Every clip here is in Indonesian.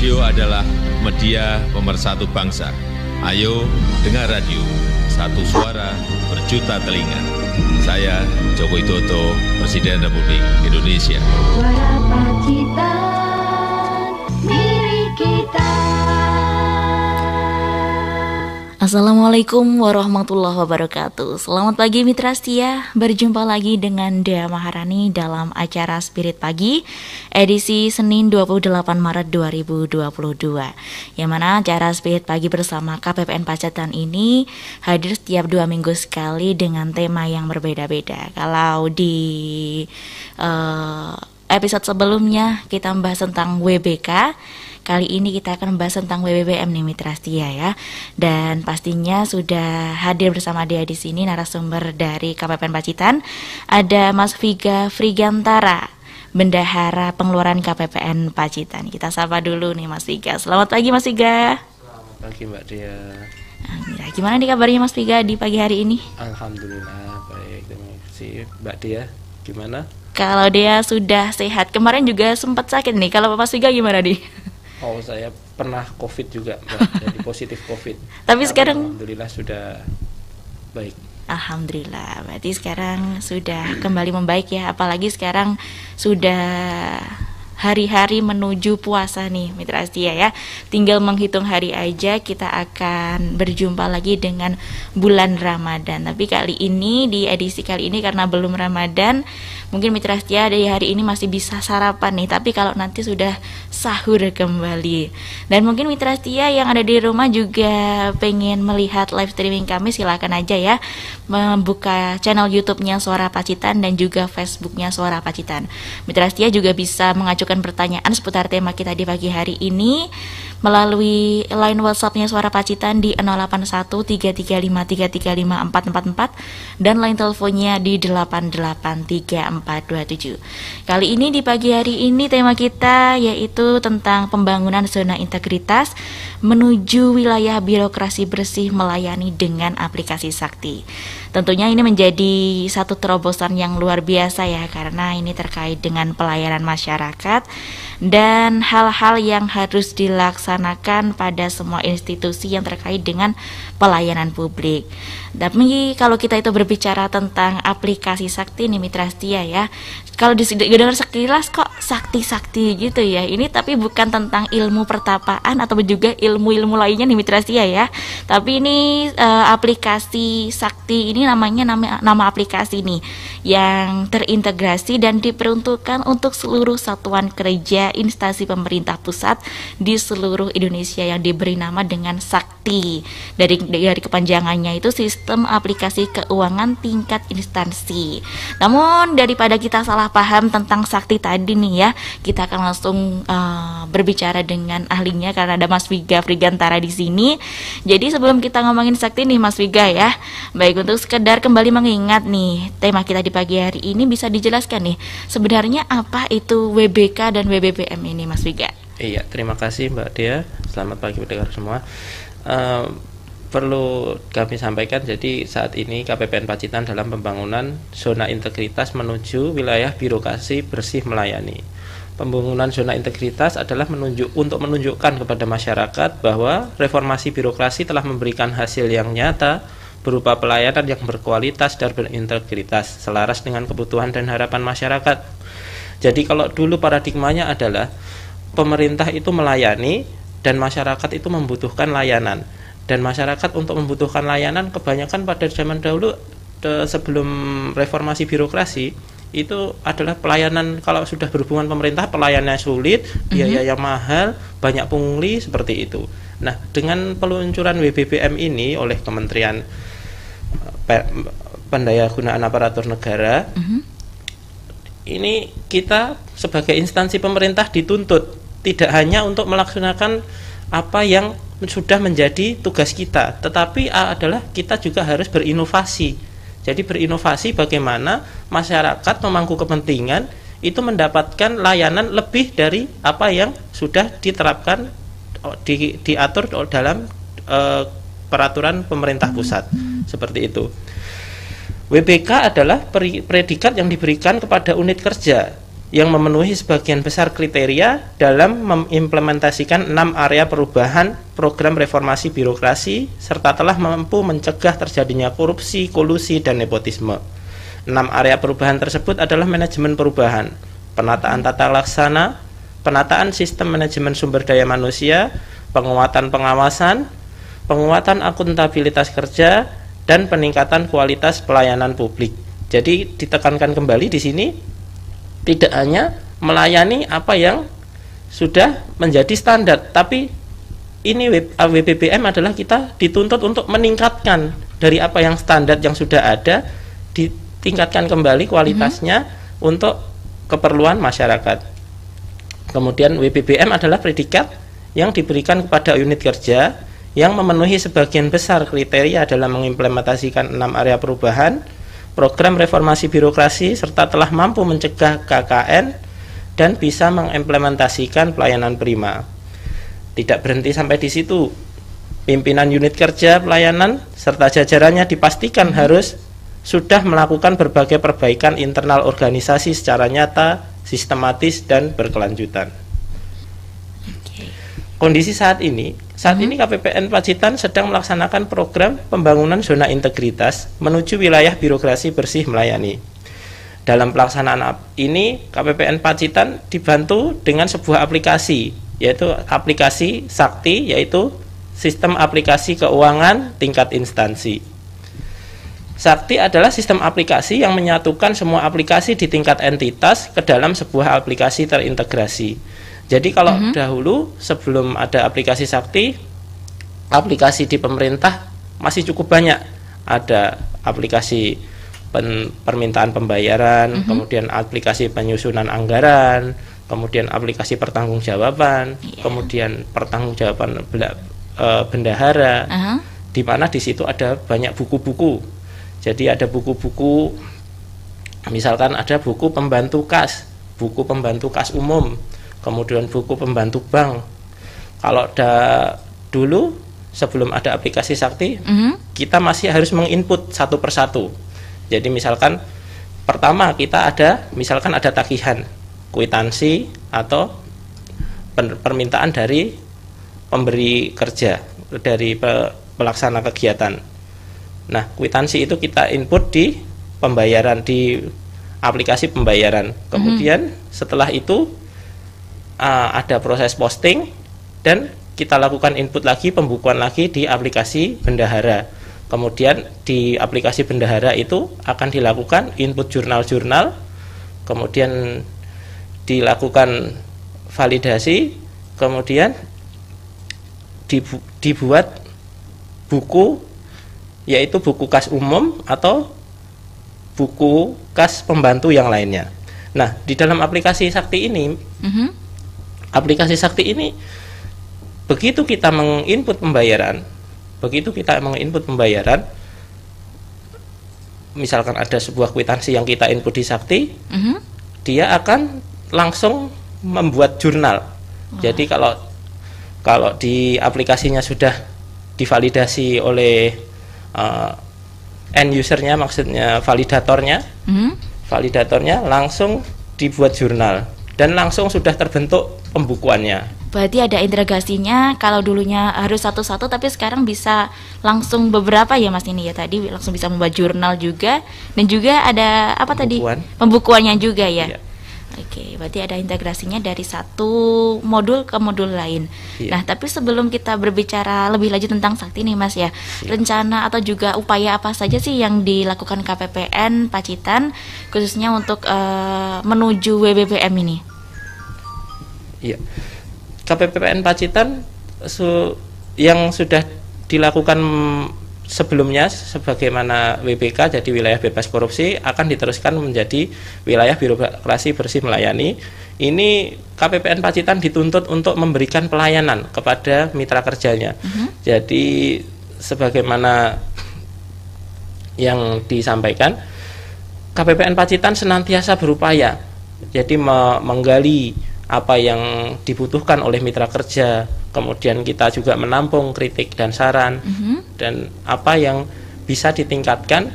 Radio adalah media pemersatu bangsa. Ayo dengar radio, satu suara berjuta telinga. Saya Joko Widodo, Presiden Republik Indonesia. Suara Pacitan milik kita. Assalamualaikum warahmatullahi wabarakatuh. Selamat pagi Mitra Setia. Berjumpa lagi dengan Dea Maharani dalam acara Spirit Pagi edisi Senin 28 Maret 2022. Yang mana acara Spirit Pagi bersama KPPN Pacitan ini hadir setiap 2 minggu sekali dengan tema yang berbeda-beda. Kalau di episode sebelumnya kita membahas tentang WBK, kali ini kita akan membahas tentang WBBM nih Mitra Setia ya. Dan pastinya sudah hadir bersama dia di sini narasumber dari KPPN Pacitan. Ada Mas Viga Frigantara, Bendahara Pengeluaran KPPN Pacitan. Kita sapa dulu nih Mas Viga. Selamat pagi Mas Viga. Selamat pagi Mbak Dia. Nah, gimana nih kabarnya Mas Viga di pagi hari ini? Alhamdulillah baik. Terima kasih Mbak Dia. Gimana? Kalau dia sudah sehat. Kemarin juga sempat sakit nih. Kalau Mas Viga gimana nih? Oh, saya pernah COVID juga, Mbak. Jadi positif COVID. Tapi sekarang alhamdulillah sudah baik. Alhamdulillah, berarti sekarang sudah kembali membaik ya. Apalagi sekarang sudah hari-hari menuju puasa nih Mitra Setia ya. Tinggal menghitung hari aja kita akan berjumpa lagi dengan bulan Ramadan. Tapi kali ini, di edisi kali ini karena belum Ramadan, mungkin Mitra Setia dari hari ini masih bisa sarapan nih. Tapi kalau nanti sudah sahur kembali. Dan mungkin Mitra Setia yang ada di rumah juga pengen melihat live streaming kami, silakan aja ya. Membuka channel YouTube-nya Suara Pacitan dan juga Facebook-nya Suara Pacitan. Mitra Setia juga bisa mengajukan pertanyaan seputar tema kita di pagi hari ini melalui line WhatsApp-nya Suara Pacitan di 081335335444 dan line teleponnya di 883427. Kali ini di pagi hari ini tema kita yaitu tentang pembangunan zona integritas menuju wilayah birokrasi bersih melayani dengan aplikasi Sakti. Tentunya ini menjadi satu terobosan yang luar biasa ya, karena ini terkait dengan pelayanan masyarakat dan hal-hal yang harus dilaksanakan pada semua institusi yang terkait dengan pelayanan publik. Tapi kalau kita itu berbicara tentang aplikasi Sakti nih Mitra Setia ya, kalau didengar sekilas kok sakti-sakti gitu ya. Ini tapi bukan tentang ilmu pertapaan atau juga ilmu-ilmu lainnya nih Mitra Setia ya. Tapi ini aplikasi Sakti ini nama aplikasi nih yang terintegrasi dan diperuntukkan untuk seluruh satuan kerja instansi pemerintah pusat di seluruh Indonesia yang diberi nama dengan Sakti. Dari kepanjangannya itu Sistem Aplikasi Keuangan Tingkat Instansi. Namun daripada kita salah paham tentang Sakti tadi nih ya, kita akan langsung berbicara dengan ahlinya karena ada Mas Viga Frigantara di sini. Jadi sebelum kita ngomongin Sakti nih Mas Viga ya, baik untuk sekedar kembali mengingat nih tema kita di pagi hari ini, bisa dijelaskan nih sebenarnya apa itu WBK dan WBBM ini Mas Viga? Iya, terima kasih Mbak Dia. Selamat pagi pendengar semua. Perlu kami sampaikan, jadi saat ini KPPN Pacitan dalam pembangunan zona integritas menuju wilayah birokrasi bersih melayani. Pembangunan zona integritas adalah untuk menunjukkan kepada masyarakat bahwa reformasi birokrasi telah memberikan hasil yang nyata berupa pelayanan yang berkualitas dan berintegritas, selaras dengan kebutuhan dan harapan masyarakat. Jadi kalau dulu paradigmanya adalah pemerintah itu melayani dan masyarakat itu membutuhkan layanan. Dan masyarakat untuk membutuhkan layanan kebanyakan pada zaman dahulu sebelum reformasi birokrasi itu adalah pelayanan, kalau sudah berhubungan pemerintah pelayanannya sulit, biaya yang mahal, banyak pungli seperti itu. Nah, dengan peluncuran WBBM ini oleh Kementerian Pendayagunaan Aparatur Negara, ini kita sebagai instansi pemerintah dituntut tidak hanya untuk melaksanakan apa yang sudah menjadi tugas kita, tetapi adalah kita juga harus berinovasi. Jadi berinovasi bagaimana masyarakat pemangku kepentingan itu mendapatkan layanan lebih dari apa yang sudah diterapkan diatur dalam peraturan pemerintah pusat. Seperti itu. WBK adalah predikat yang diberikan kepada unit kerja yang memenuhi sebagian besar kriteria dalam mengimplementasikan 6 area perubahan program reformasi birokrasi serta telah mampu mencegah terjadinya korupsi, kolusi, dan nepotisme. 6 area perubahan tersebut adalah manajemen perubahan, penataan tata laksana, penataan sistem manajemen sumber daya manusia, penguatan pengawasan, penguatan akuntabilitas kerja, dan peningkatan kualitas pelayanan publik. Jadi ditekankan kembali di sini, tidak hanya melayani apa yang sudah menjadi standar, tapi ini WPBM adalah kita dituntut untuk meningkatkan dari apa yang standar yang sudah ada, ditingkatkan kembali kualitasnya untuk keperluan masyarakat. Kemudian WPBM adalah predikat yang diberikan kepada unit kerja yang memenuhi sebagian besar kriteria dalam mengimplementasikan 6 area perubahan program reformasi birokrasi serta telah mampu mencegah KKN dan bisa mengimplementasikan pelayanan prima. Tidak berhenti sampai di situ. Pimpinan unit kerja pelayanan serta jajarannya dipastikan harus sudah melakukan berbagai perbaikan internal organisasi secara nyata, sistematis, dan berkelanjutan. Kondisi saat ini KPPN Pacitan sedang melaksanakan program pembangunan zona integritas menuju wilayah birokrasi bersih melayani. Dalam pelaksanaan ini, KPPN Pacitan dibantu dengan sebuah aplikasi, yaitu aplikasi Sakti, yaitu sistem aplikasi keuangan tingkat instansi. Sakti adalah sistem aplikasi yang menyatukan semua aplikasi di tingkat entitas ke dalam sebuah aplikasi terintegrasi. Jadi kalau dahulu sebelum ada aplikasi Sakti, aplikasi di pemerintah masih cukup banyak. Ada aplikasi permintaan pembayaran, kemudian aplikasi penyusunan anggaran, kemudian aplikasi pertanggungjawaban, kemudian pertanggungjawaban bendahara, di mana di situ ada banyak buku-buku. Jadi ada buku-buku, misalkan ada buku pembantu kas, buku pembantu kas umum, kemudian buku pembantu bank. Kalau dulu sebelum ada aplikasi Sakti, kita masih harus menginput satu persatu. Jadi misalkan pertama kita misalkan ada tagihan, kwitansi atau permintaan dari pemberi kerja, dari pelaksana kegiatan. Nah, kwitansi itu kita input di pembayaran, di aplikasi pembayaran. Kemudian setelah itu ada proses posting dan kita lakukan input lagi, pembukuan lagi di aplikasi bendahara. Kemudian di aplikasi bendahara itu akan dilakukan input jurnal-jurnal, kemudian dilakukan validasi, kemudian dibuat buku, yaitu buku kas umum atau buku kas pembantu yang lainnya. Nah, di dalam aplikasi Sakti ini, begitu kita menginput pembayaran, misalkan ada sebuah kwitansi yang kita input di Sakti, dia akan langsung membuat jurnal. Jadi kalau di aplikasinya sudah divalidasi oleh end usernya, maksudnya validatornya, langsung dibuat jurnal dan langsung sudah terbentuk pembukuannya. Berarti ada integrasinya, kalau dulunya harus satu-satu tapi sekarang bisa langsung beberapa ya Mas ini ya, tadi langsung bisa membuat jurnal juga, dan juga ada apa pembukuannya juga ya. Iya. Oke, berarti ada integrasinya dari satu modul ke modul lain. Iya. Nah, tapi sebelum kita berbicara lebih lanjut tentang Sakti nih Mas ya, rencana atau juga upaya apa saja sih yang dilakukan KPPN Pacitan khususnya untuk menuju WPBM ini? Iya. KPPN Pacitan yang sudah dilakukan sebelumnya sebagaimana WBK, jadi wilayah bebas korupsi, akan diteruskan menjadi wilayah birokrasi bersih melayani. Ini KPPN Pacitan dituntut untuk memberikan pelayanan kepada mitra kerjanya. Jadi sebagaimana yang disampaikan, KPPN Pacitan senantiasa berupaya jadi menggali apa yang dibutuhkan oleh mitra kerja, kemudian kita juga menampung kritik dan saran, dan apa yang bisa ditingkatkan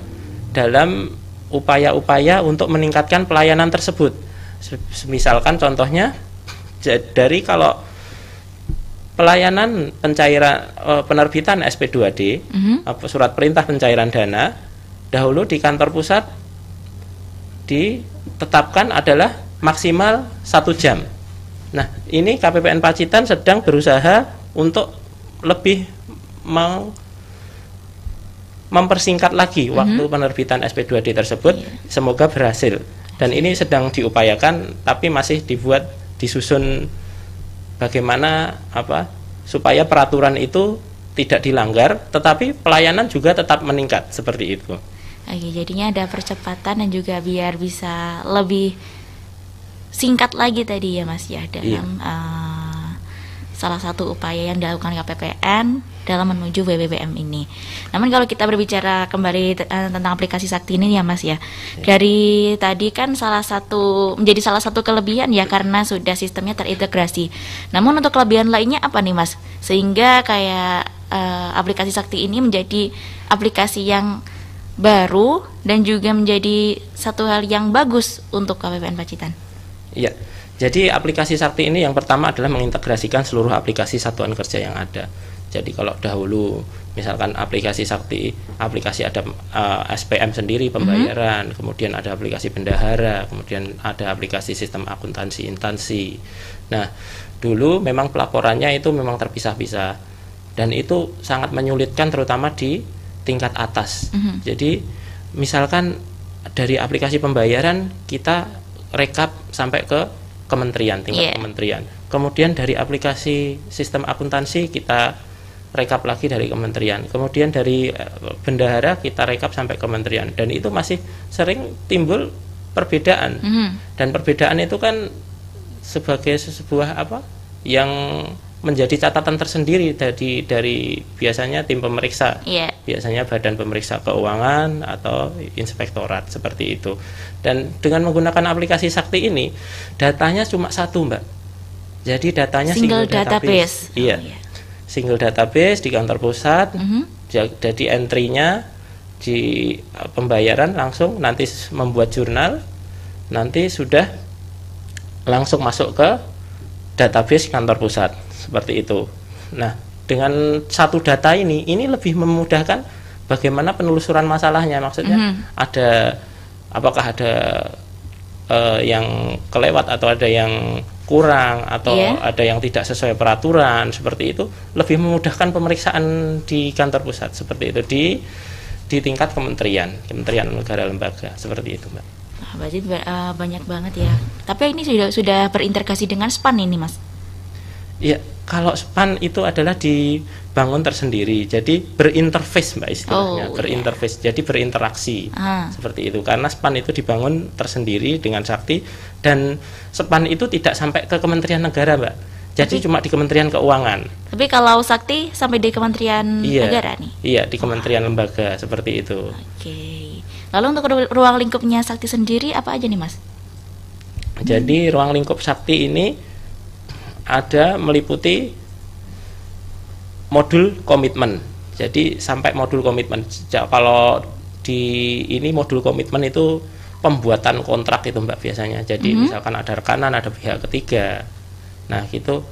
dalam upaya-upaya untuk meningkatkan pelayanan tersebut. Misalkan contohnya dari kalau pelayanan pencairan penerbitan SP2D, surat perintah pencairan dana, dahulu di kantor pusat ditetapkan adalah maksimal 1 jam. Nah, ini KPPN Pacitan sedang berusaha untuk lebih mempersingkat lagi waktu penerbitan SP2D tersebut. Semoga berhasil. Dan ini sedang diupayakan, tapi masih disusun bagaimana supaya peraturan itu tidak dilanggar, tetapi pelayanan juga tetap meningkat seperti itu. Oke, jadinya ada percepatan dan juga biar bisa lebih singkat lagi tadi ya Mas ya dalam salah satu upaya yang dilakukan KPPN dalam menuju WBBM ini. Namun kalau kita berbicara kembali tentang aplikasi Sakti ini ya Mas ya, dari tadi kan menjadi salah satu kelebihan ya karena sudah sistemnya terintegrasi. Namun untuk kelebihan lainnya apa nih Mas? Sehingga kayak aplikasi Sakti ini menjadi aplikasi yang baru dan juga menjadi satu hal yang bagus untuk KPPN Pacitan. Iya. Jadi aplikasi Sakti ini yang pertama adalah mengintegrasikan seluruh aplikasi satuan kerja yang ada. Jadi kalau dahulu misalkan aplikasi Sakti, aplikasi ada SPM sendiri pembayaran, kemudian ada aplikasi bendahara, kemudian ada aplikasi sistem akuntansi instansi. Nah, dulu memang pelaporannya itu memang terpisah-pisah dan itu sangat menyulitkan terutama di tingkat atas. Jadi misalkan dari aplikasi pembayaran kita rekap sampai ke kementerian, tingkat kementerian. Kemudian dari aplikasi sistem akuntansi kita rekap lagi dari kementerian. Kemudian dari bendahara kita rekap sampai kementerian. Dan itu masih sering timbul perbedaan. Dan perbedaan itu kan sebagai sebuah yang menjadi catatan tersendiri dari biasanya tim pemeriksa. Biasanya badan pemeriksa keuangan atau inspektorat seperti itu. Dan dengan menggunakan aplikasi Sakti ini, datanya cuma satu, Mbak. Jadi datanya single database. Single database di kantor pusat. Jadi entry-nya di pembayaran langsung nanti membuat jurnal, nanti sudah langsung masuk ke database kantor pusat seperti itu. Nah, dengan satu data ini lebih memudahkan bagaimana penelusuran masalahnya. Maksudnya apakah ada yang kelewat atau ada yang kurang atau ada yang tidak sesuai peraturan seperti itu, lebih memudahkan pemeriksaan di kantor pusat seperti itu di tingkat kementerian negara lembaga seperti itu, Mbak. Berarti banyak banget ya. Tapi ini sudah berintegrasi dengan SPAN ini, Mas? Iya, kalau SPAN itu adalah dibangun tersendiri, jadi berinterface, Mbak, istilahnya. Berinterface, jadi berinteraksi seperti itu. Karena SPAN itu dibangun tersendiri dengan Sakti, dan SPAN itu tidak sampai ke Kementerian Negara, Mbak. Jadi cuma di Kementerian Keuangan. Tapi kalau Sakti sampai di Kementerian Negara nih? Iya, di Kementerian Lembaga seperti itu. Oke. Lalu untuk ruang lingkupnya Sakti sendiri apa aja nih, Mas? Jadi ruang lingkup Sakti ini ada meliputi modul komitmen. Jadi sampai modul komitmen. Kalau di ini modul komitmen itu pembuatan kontrak itu, Mbak, biasanya. Jadi misalkan ada rekanan, ada pihak ketiga. Nah, itu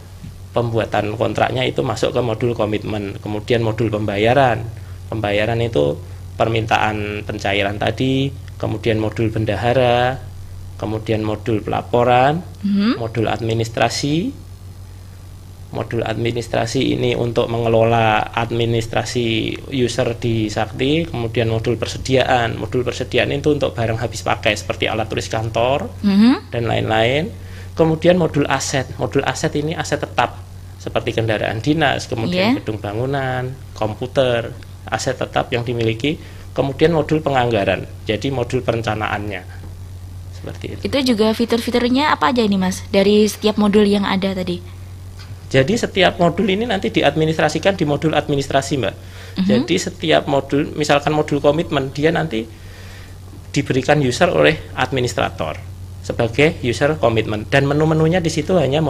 pembuatan kontraknya itu masuk ke modul komitmen. Kemudian modul pembayaran. Pembayaran itu permintaan pencairan tadi, kemudian modul bendahara, kemudian modul pelaporan, modul administrasi. Modul administrasi ini untuk mengelola administrasi user di Sakti. Kemudian modul persediaan. Modul persediaan itu untuk barang habis pakai seperti alat tulis kantor dan lain-lain. Kemudian modul aset. Modul aset ini aset tetap seperti kendaraan dinas, kemudian gedung bangunan, komputer, aset tetap yang dimiliki. Kemudian modul penganggaran. Jadi modul perencanaannya. Seperti itu. Itu juga fitur-fiturnya apa aja ini, Mas? Dari setiap modul yang ada tadi? Jadi setiap modul ini nanti diadministrasikan di modul administrasi, Mbak. Jadi setiap modul, misalkan modul komitmen, dia nanti diberikan user oleh administrator sebagai user komitmen, dan menu-menunya di situ hanya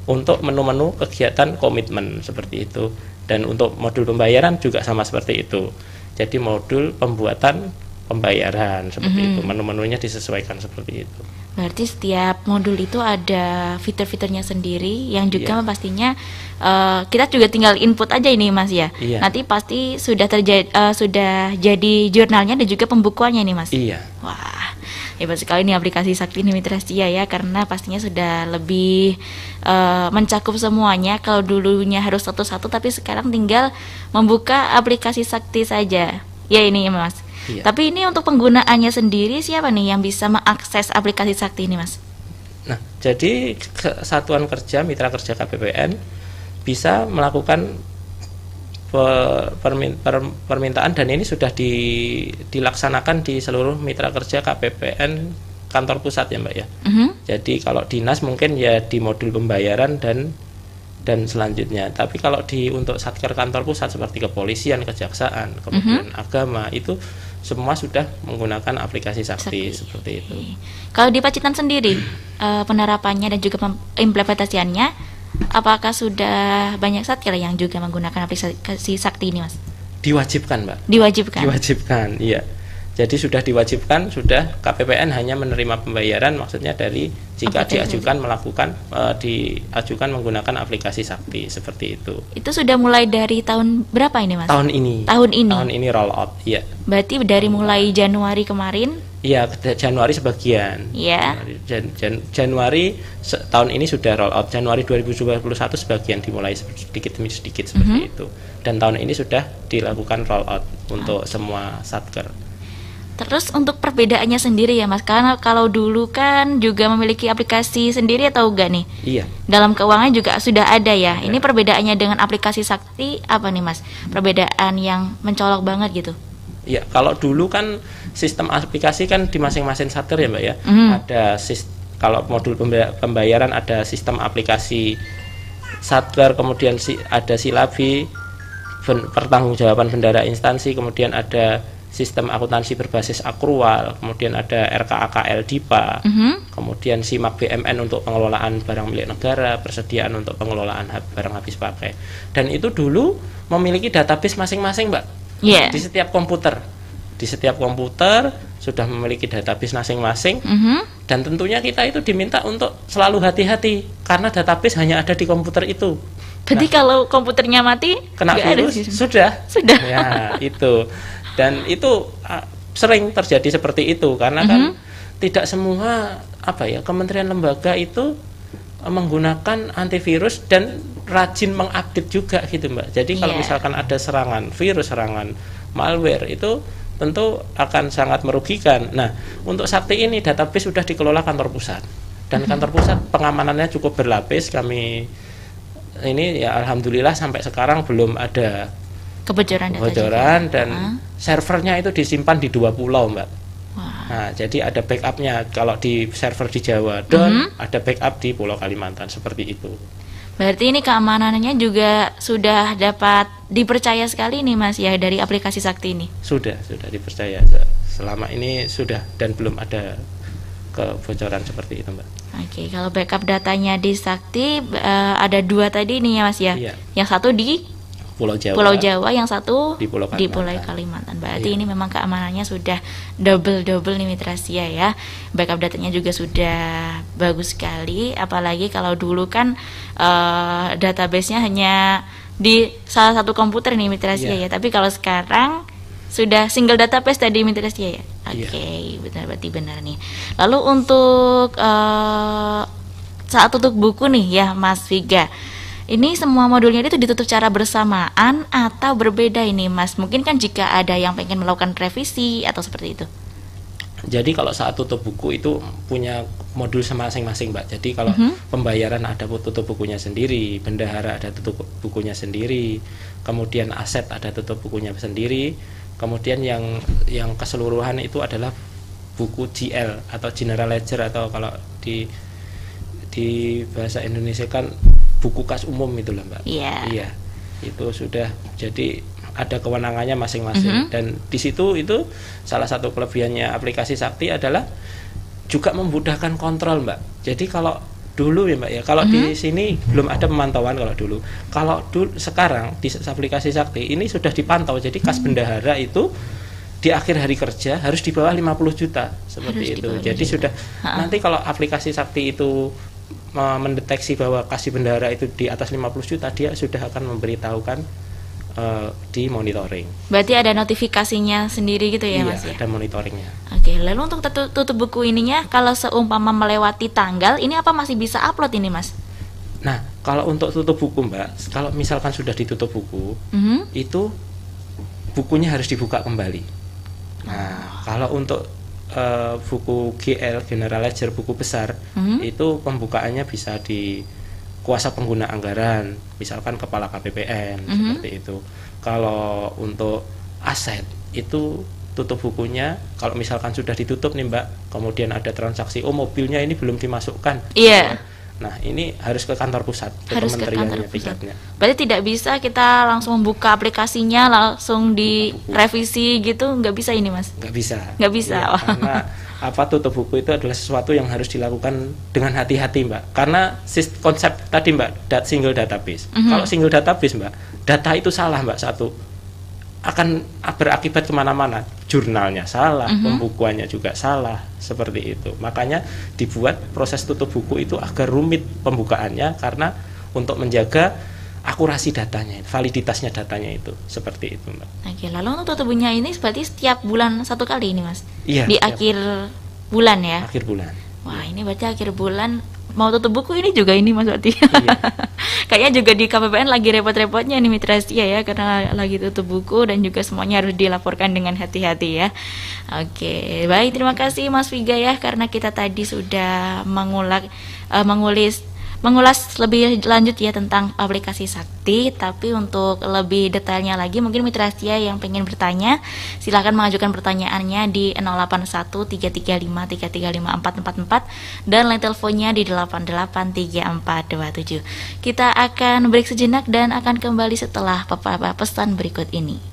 untuk menu-menu kegiatan komitmen seperti itu. Dan untuk modul pembayaran juga sama seperti itu. Jadi modul pembuatan pembayaran seperti itu, menu-menunya disesuaikan seperti itu. Berarti setiap modul itu ada fitur-fiturnya sendiri yang juga Iya. pastinya kita juga tinggal input aja ini Mas ya. Iya. Nanti pasti sudah sudah jadi jurnalnya dan juga pembukuannya nih Mas. Iya. Wah, hebat sekali nih aplikasi Sakti ini Mitra Setia ya, karena pastinya sudah lebih mencakup semuanya. Kalau dulunya harus satu-satu, tapi sekarang tinggal membuka aplikasi Sakti saja. Ya ini ya Mas. Iya. Tapi ini untuk penggunaannya sendiri siapa nih yang bisa mengakses aplikasi Sakti ini Mas? Nah, jadi satuan kerja mitra kerja KPPN bisa melakukan permintaan, dan ini sudah dilaksanakan di seluruh mitra kerja KPPN kantor pusat ya Mbak ya. Jadi kalau dinas mungkin ya di modul pembayaran dan selanjutnya. Tapi kalau untuk satker kantor pusat seperti kepolisian, kejaksaan, kemudian agama, itu semua sudah menggunakan aplikasi Sakti seperti itu. Kalau di Pacitan sendiri penerapannya dan juga implementasiannya, apakah sudah banyak satker yang juga menggunakan aplikasi Sakti ini Mas? Diwajibkan Mbak. Diwajibkan, iya. Jadi sudah diwajibkan, sudah KPPN hanya menerima pembayaran, maksudnya dari jika diajukan menggunakan aplikasi Sakti seperti itu. Itu sudah mulai dari tahun berapa ini Mas? Tahun ini. Tahun ini roll out, iya. Berarti dari mulai Januari kemarin? Iya, Januari sebagian. Iya. Januari tahun ini sudah roll out. Januari 2021 sebagian dimulai sedikit demi sedikit seperti itu. Dan tahun ini sudah dilakukan roll out untuk semua satker. Terus untuk perbedaannya sendiri ya Mas, karena kalau dulu kan juga memiliki aplikasi sendiri atau enggak nih? Iya. Dalam keuangan juga sudah ada ya. Ini perbedaannya dengan aplikasi Sakti apa nih Mas? Perbedaan yang mencolok banget gitu? Iya, kalau dulu kan sistem aplikasi kan di masing-masing satker ya Mbak ya. Ada kalau modul pembayaran ada sistem aplikasi satker, kemudian ada silabi, pertanggungjawaban bendara instansi, kemudian ada sistem akuntansi berbasis akrual, kemudian ada RKAKL DIPA, kemudian SIMAK BMN untuk pengelolaan barang milik negara, persediaan untuk pengelolaan barang habis pakai. Dan itu dulu memiliki database masing-masing Mbak. Yeah. Di setiap komputer sudah memiliki database masing-masing, dan tentunya kita itu diminta untuk selalu hati-hati karena database hanya ada di komputer itu. Berarti kalau komputernya mati kena virus sudah. Ya, itu. Dan itu sering terjadi seperti itu karena kan tidak semua kementerian lembaga itu menggunakan antivirus dan rajin mengupdate juga gitu Mbak. Jadi kalau misalkan ada serangan virus, serangan malware, itu tentu akan sangat merugikan. Nah, untuk Sakti ini database sudah dikelola kantor pusat, dan kantor pusat pengamanannya cukup berlapis. Kami ini ya alhamdulillah sampai sekarang belum ada kebocoran dan servernya itu disimpan di 2 pulau Mbak. Nah, jadi ada backupnya. Kalau di server di Jawa dan ada backup di Pulau Kalimantan seperti itu. Berarti ini keamanannya juga sudah dapat dipercaya sekali nih Mas ya dari aplikasi Sakti ini. Sudah dipercaya. Selama ini sudah, dan belum ada kebocoran seperti itu Mbak. Oke, kalau backup datanya di Sakti ada 2 tadi nih ya Mas ya. Iya. Yang satu di Pulau Jawa, yang satu di Pulau Kalimantan. Berarti ini memang keamanannya sudah double nih Mitra Setia ya. Backup datanya juga sudah bagus sekali. Apalagi kalau dulu kan database-nya hanya di salah satu komputer nih Mitra Setia ya. Tapi kalau sekarang sudah single database tadi Mitra Setia ya. Oke, berarti benar nih. Lalu untuk saat tutup buku nih ya Mas Viga, ini semua modulnya itu ditutup secara bersamaan atau berbeda ini Mas? Mungkin kan jika ada yang pengen melakukan revisi atau seperti itu. Jadi kalau saat tutup buku itu punya modul masing-masing Mbak. Jadi kalau pembayaran ada tutup bukunya sendiri, bendahara ada tutup bukunya sendiri, kemudian aset ada tutup bukunya sendiri, kemudian yang keseluruhan itu adalah buku GL atau General Ledger, atau kalau di bahasa Indonesia kan buku kas umum itulah Mbak. Iya. Itu sudah, jadi ada kewenangannya masing-masing. Dan di situ itu salah satu kelebihannya aplikasi Sakti adalah juga memudahkan kontrol Mbak. Jadi kalau dulu ya Mbak ya, kalau di sini belum ada pemantauan kalau dulu. Kalau sekarang di aplikasi Sakti ini sudah dipantau. Jadi kas bendahara itu di akhir hari kerja harus di bawah 50 juta seperti itu. Jadi sudah nanti kalau aplikasi Sakti itu mendeteksi bahwa kasih bendahara itu di atas 50 juta, dia sudah akan memberitahukan di monitoring. Berarti ada notifikasinya sendiri gitu ya, Mas? Iya, ada monitoringnya. Oke, lalu untuk tutup buku ininya, kalau seumpama melewati tanggal, ini apa masih bisa upload ini, Mas? Nah, kalau untuk tutup buku, Mbak, kalau misalkan sudah ditutup buku, itu bukunya harus dibuka kembali. Nah, kalau untuk buku GL, General Ledger, buku besar, itu pembukaannya bisa di kuasa pengguna anggaran, misalkan kepala KPPN, seperti itu. Kalau untuk aset, itu tutup bukunya, kalau misalkan sudah ditutup nih Mbak, kemudian ada transaksi, mobilnya ini belum dimasukkan. Iya. Nah, ini harus ke kantor pusat, harus ke kantor pusat. Berarti tidak bisa kita langsung membuka aplikasinya, langsung direvisi gitu, nggak bisa ini, Mas? Nggak bisa. Nggak bisa. Ya, karena tutup buku itu adalah sesuatu yang harus dilakukan dengan hati-hati, Mbak. Karena konsep tadi, Mbak, single database. Kalau single database, Mbak, data itu salah, Mbak, satu akan berakibat kemana-mana. Jurnalnya salah, pembukuannya juga salah, seperti itu. Makanya dibuat proses tutup buku itu agak rumit pembukaannya, karena untuk menjaga akurasi datanya, validitasnya datanya itu, seperti itu, Mbak. Oke, lalu untuk tutup bukunya ini berarti setiap bulan satu kali ini, Mas? Iya. Di akhir bulan ya? Akhir bulan. Wah, ini berarti akhir bulan mau tutup buku ini juga ini, Mas berarti. Iya. Kayaknya juga di KPPN lagi repot-repotnya nih Mitra Setia ya, karena lagi tutup buku dan juga semuanya harus dilaporkan dengan hati-hati ya. Oke, baik, terima kasih Mas Viga ya, karena kita tadi sudah mengulas lebih lanjut ya tentang aplikasi Sakti. Tapi untuk lebih detailnya lagi, mungkin Mitra Setia yang pengen bertanya, silahkan mengajukan pertanyaannya di 081335335444 dan line teleponnya di 883427. Kita akan break sejenak dan akan kembali setelah pesan berikut ini.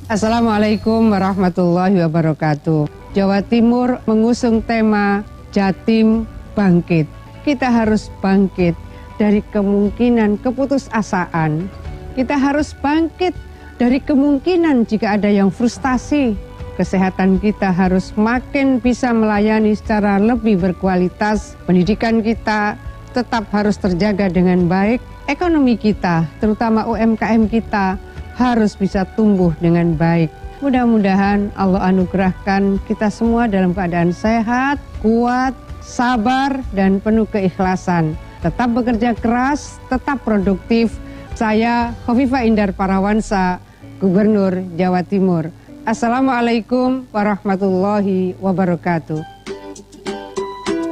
Assalamualaikum warahmatullahi wabarakatuh. Jawa Timur mengusung tema Jatim Bangkit. Kita harus bangkit dari kemungkinan keputusasaan. Kita harus bangkit dari kemungkinan jika ada yang frustasi. Kesehatan kita harus makin bisa melayani secara lebih berkualitas. Pendidikan kita tetap harus terjaga dengan baik. Ekonomi kita, terutama UMKM kita, harus bisa tumbuh dengan baik. Mudah-mudahan Allah anugerahkan kita semua dalam keadaan sehat, kuat, sabar, dan penuh keikhlasan. Tetap bekerja keras, tetap produktif. Saya Khofifah Indar Parawansa, Gubernur Jawa Timur. Assalamualaikum warahmatullahi wabarakatuh.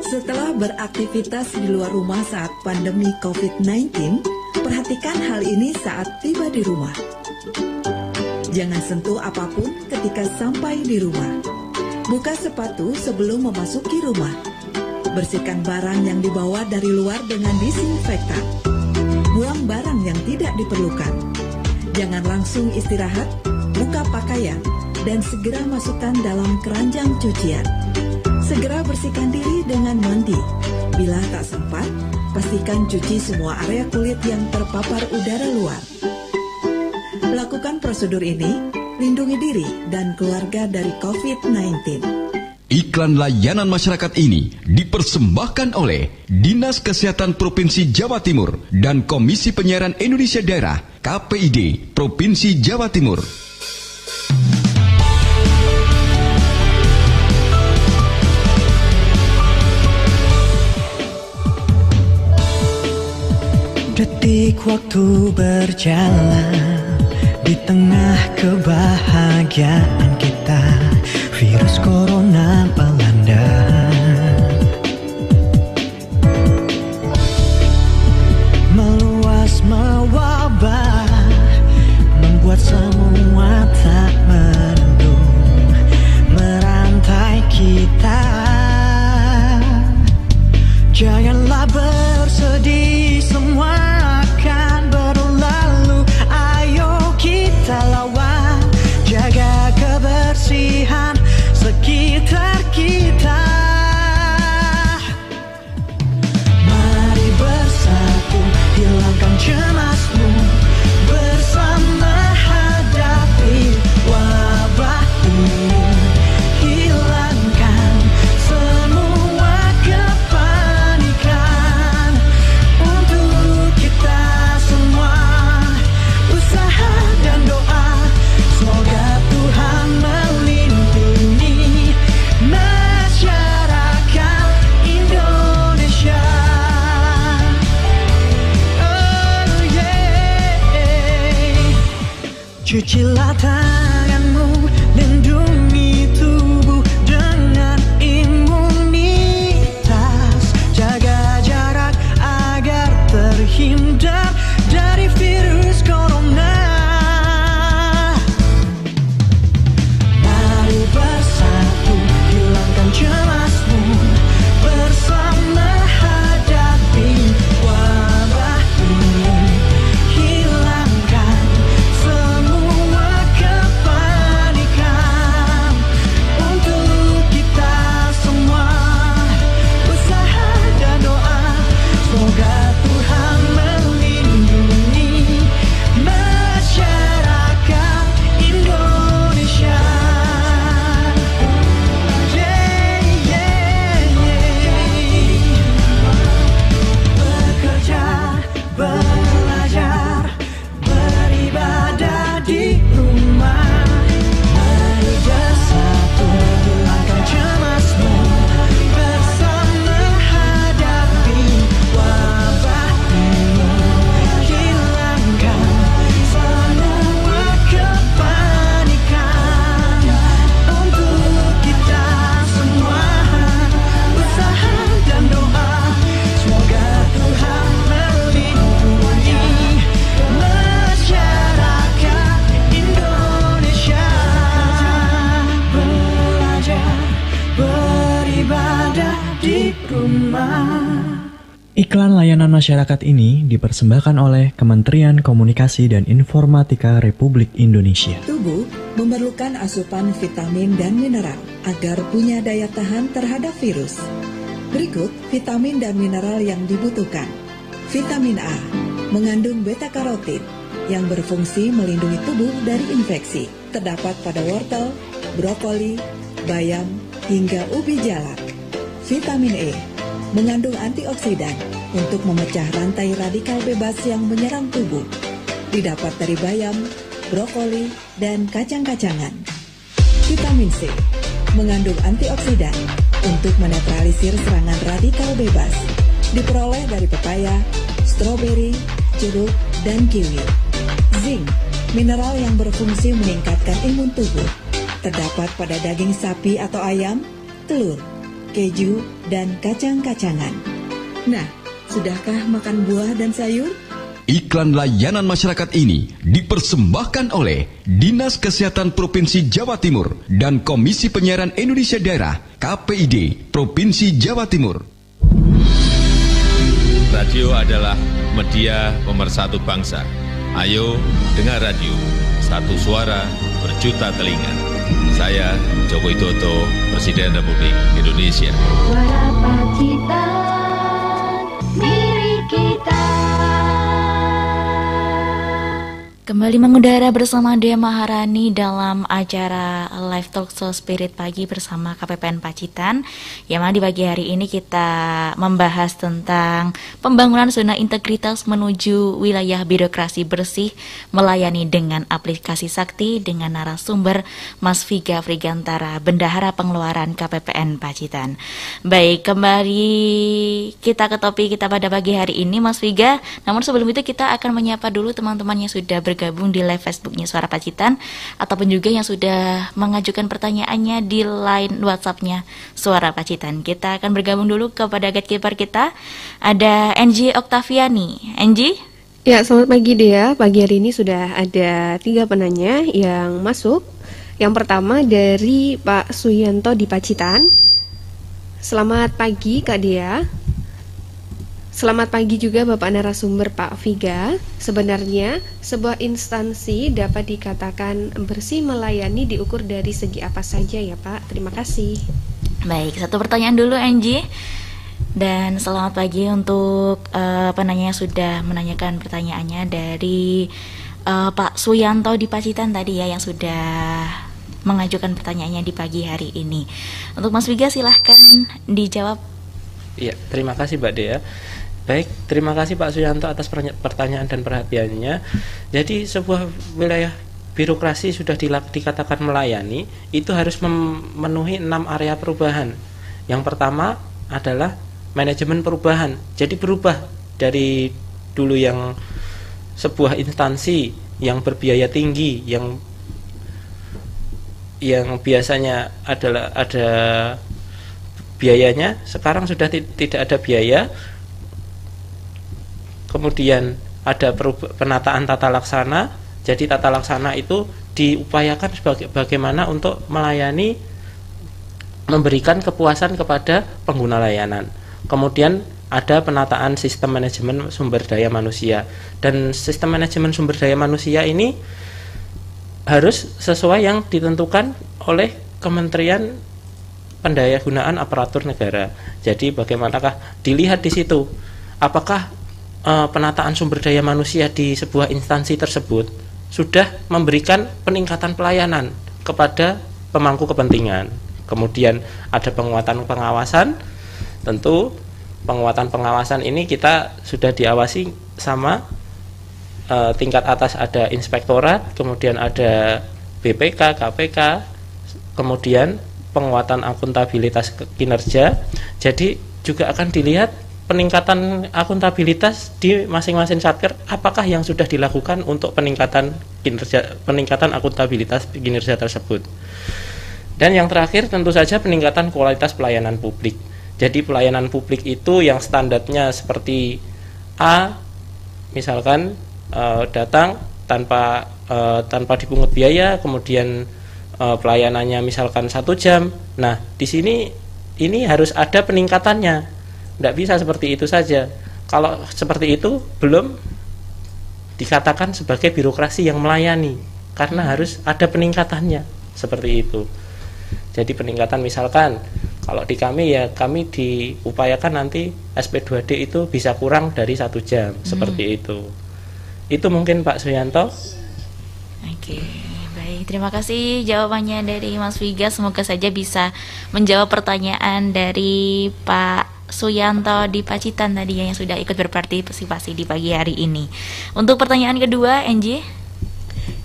Setelah beraktivitas di luar rumah saat pandemi COVID-19, perhatikan hal ini saat tiba di rumah. Jangan sentuh apapun ketika sampai di rumah. Buka sepatu sebelum memasuki rumah. Bersihkan barang yang dibawa dari luar dengan disinfektan. Buang barang yang tidak diperlukan. Jangan langsung istirahat, buka pakaian, dan segera masukkan dalam keranjang cucian. Segera bersihkan diri dengan mandi. Bila tak sempat, pastikan cuci semua area kulit yang terpapar udara luar. Lakukan prosedur ini, lindungi diri dan keluarga dari COVID-19. Iklan layanan masyarakat ini dipersembahkan oleh Dinas Kesehatan Provinsi Jawa Timur dan Komisi Penyiaran Indonesia Daerah KPID Provinsi Jawa Timur. Detik waktu berjalan di tengah kebahagiaan kita. Virus corona melanda, meluas mewabah, membuat semua tak mendung, merantai kita. Janganlah bersedih, semua akan berlalu. Ayo kita lawan, jaga kebersihan sekitar kita. Cucilah tanganmu, lindungi tubuh dengan imunitas. Jaga jarak agar terhindar dari virus corona. Mari bersatu, hilangkan cemasmu, bersama hadapi wabah ini. Hilangkan semua kepanikan. Untuk kita semua, usaha dan doa, semoga Tuhan melindungi masyarakat Indonesia. Bekerja, belajar, beribadah di rumah. Mari bersatu, hilangkan cemasmu, bersama hadapi wabah ini. Hilangkan semua kepanikan. Untuk kita semua, usaha dan doa, semoga Tuhan melindungi masyarakat Indonesia. Belajar, beribadah di rumah. Iklan layanan masyarakat ini dipersembahkan oleh Kementerian Komunikasi dan Informatika Republik Indonesia. Tubuh memerlukan asupan vitamin dan mineral agar punya daya tahan terhadap virus. Berikut vitamin dan mineral yang dibutuhkan. Vitamin A mengandung beta-karotin yang berfungsi melindungi tubuh dari infeksi. Terdapat pada wortel, brokoli, bayam, hingga ubi jalar. Vitamin E mengandung antioksidan untuk memecah rantai radikal bebas yang menyerang tubuh. Didapat dari bayam, brokoli, dan kacang-kacangan. Vitamin C mengandung antioksidan untuk menetralisir serangan radikal bebas. Diperoleh dari pepaya, stroberi, jeruk, dan kiwi. Zinc, mineral yang berfungsi meningkatkan imun tubuh. Terdapat pada daging sapi atau ayam, telur, keju, dan kacang-kacangan. Nah, sudahkah makan buah dan sayur? Iklan layanan masyarakat ini dipersembahkan oleh Dinas Kesehatan Provinsi Jawa Timur dan Komisi Penyiaran Indonesia Daerah KPID Provinsi Jawa Timur. Radio adalah media pemersatu bangsa. Ayo dengar radio, satu suara berjuta telinga. Saya Joko Widodo, Presiden Republik Indonesia. Suara Pacitan, milik kita. Kembali mengudara bersama Dea Maharani dalam acara Live Talk Show Spirit Pagi bersama KPPN Pacitan. Yang mana di pagi hari ini kita membahas tentang pembangunan zona integritas menuju wilayah birokrasi bersih melayani dengan aplikasi sakti dengan narasumber Mas Viga Frigantara, Bendahara Pengeluaran KPPN Pacitan. Baik, kembali kita ke topik kita pada pagi hari ini Mas Viga. Namun sebelum itu kita akan menyapa dulu teman-teman yang sudah bergabung di live Facebooknya Suara Pacitan ataupun juga yang sudah mengajukan pertanyaannya di line WhatsAppnya Suara Pacitan. Kita akan bergabung dulu kepada gatekeeper kita. Ada NG Oktaviani. NG? Ya, selamat pagi Dea. Pagi hari ini sudah ada 3 penanya yang masuk. Yang pertama dari Pak Suyanto di Pacitan. Selamat pagi Kak Dea. Selamat pagi juga Bapak narasumber Pak Viga. Sebenarnya sebuah instansi dapat dikatakan bersih melayani diukur dari segi apa saja ya Pak? Terima kasih. Baik, satu pertanyaan dulu Angie. Dan selamat pagi untuk penanya yang sudah menanyakan pertanyaannya dari Pak Suyanto di Pacitan tadi ya yang sudah mengajukan pertanyaannya di pagi hari ini. Untuk Mas Viga silahkan dijawab. Iya, terima kasih Mbak Dea. Baik, terima kasih Pak Suyanto atas pertanyaan dan perhatiannya. Jadi sebuah wilayah birokrasi sudah dikatakan melayani, itu harus memenuhi 6 area perubahan. Yang pertama adalah manajemen perubahan. Jadi berubah dari dulu yang sebuah instansi yang berbiaya tinggi, yang biasanya ada biayanya, sekarang sudah tidak ada biaya. Kemudian ada penataan tata laksana. Jadi tata laksana itu diupayakan sebagai bagaimana untuk melayani, memberikan kepuasan kepada pengguna layanan. Kemudian ada penataan sistem manajemen sumber daya manusia. Dan sistem manajemen sumber daya manusia ini harus sesuai yang ditentukan oleh Kementerian Pendayagunaan Aparatur Negara. Jadi bagaimanakah dilihat di situ, apakah penataan sumber daya manusia di sebuah instansi tersebut sudah memberikan peningkatan pelayanan kepada pemangku kepentingan. Kemudian ada penguatan pengawasan. Tentu penguatan pengawasan ini kita sudah diawasi sama tingkat atas, ada inspektorat, kemudian ada BPK, KPK, kemudian penguatan akuntabilitas kinerja. Jadi juga akan dilihat peningkatan akuntabilitas di masing-masing satker, apakah yang sudah dilakukan untuk peningkatan kinerja, peningkatan akuntabilitas kinerja tersebut. Dan yang terakhir tentu saja peningkatan kualitas pelayanan publik. Jadi pelayanan publik itu yang standarnya seperti A, misalkan datang tanpa dipungut biaya, kemudian pelayanannya misalkan 1 jam. Nah, di sini ini harus ada peningkatannya. Tidak bisa seperti itu saja. Kalau seperti itu belum dikatakan sebagai birokrasi yang melayani, karena harus ada peningkatannya seperti itu. Jadi peningkatan misalkan kalau di kami ya, kami diupayakan nanti SP2D itu bisa kurang dari 1 jam, seperti itu. Itu mungkin Pak Suyanto. Oke, baik. Terima kasih jawabannya dari Mas Viga. Semoga saja bisa menjawab pertanyaan dari Pak Suyanto di Pacitan tadi yang sudah ikut berpartisipasi di pagi hari ini. Untuk pertanyaan kedua, Angie.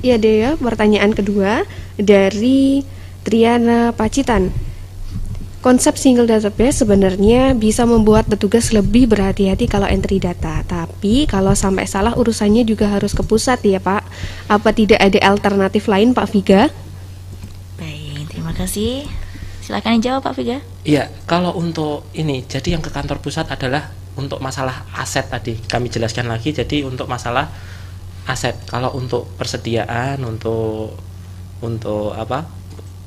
Ya Dea, pertanyaan kedua dari Triana Pacitan. Konsep single database sebenarnya bisa membuat petugas lebih berhati-hati kalau entry data. Tapi kalau sampai salah urusannya juga harus ke pusat ya Pak. Apa tidak ada alternatif lain Pak Viga? Baik, terima kasih. Silakan dijawab Pak Viga. Iya, kalau untuk ini, jadi yang ke kantor pusat adalah untuk masalah aset tadi. Kami jelaskan lagi, jadi untuk masalah aset. Kalau untuk persediaan, untuk apa?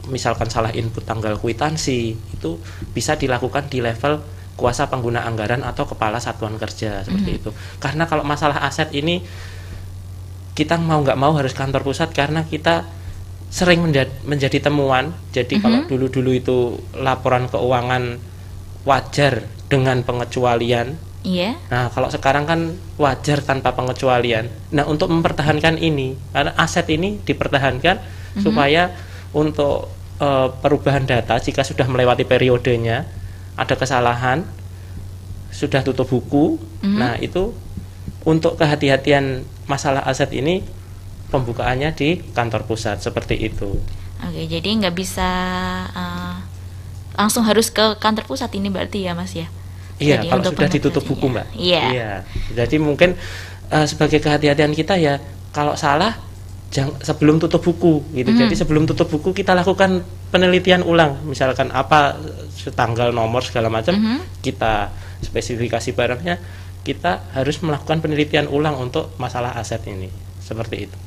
Misalkan salah input tanggal kwitansi, itu bisa dilakukan di level kuasa pengguna anggaran atau kepala satuan kerja seperti itu. Karena kalau masalah aset ini kita mau nggak mau harus kantor pusat, karena kita sering menjadi temuan. Jadi kalau dulu-dulu itu laporan keuangan wajar dengan pengecualian. Iya. Nah, kalau sekarang kan wajar tanpa pengecualian. Nah, untuk mempertahankan ini, karena aset ini dipertahankan supaya untuk perubahan data jika sudah melewati periodenya, ada kesalahan, sudah tutup buku. Nah, itu untuk kehati-hatian masalah aset ini pembukaannya di kantor pusat seperti itu. Oke, jadi nggak bisa langsung harus ke kantor pusat ini berarti ya Mas ya? Iya, jadi kalau sudah ditutup buku Mbak. Iya. Jadi mungkin sebagai kehati-hatian kita ya, kalau salah sebelum tutup buku gitu. Jadi sebelum tutup buku kita lakukan penelitian ulang, misalkan apa tanggal, nomor segala macam, kita spesifikasi barangnya, kita harus melakukan penelitian ulang untuk masalah aset ini, seperti itu.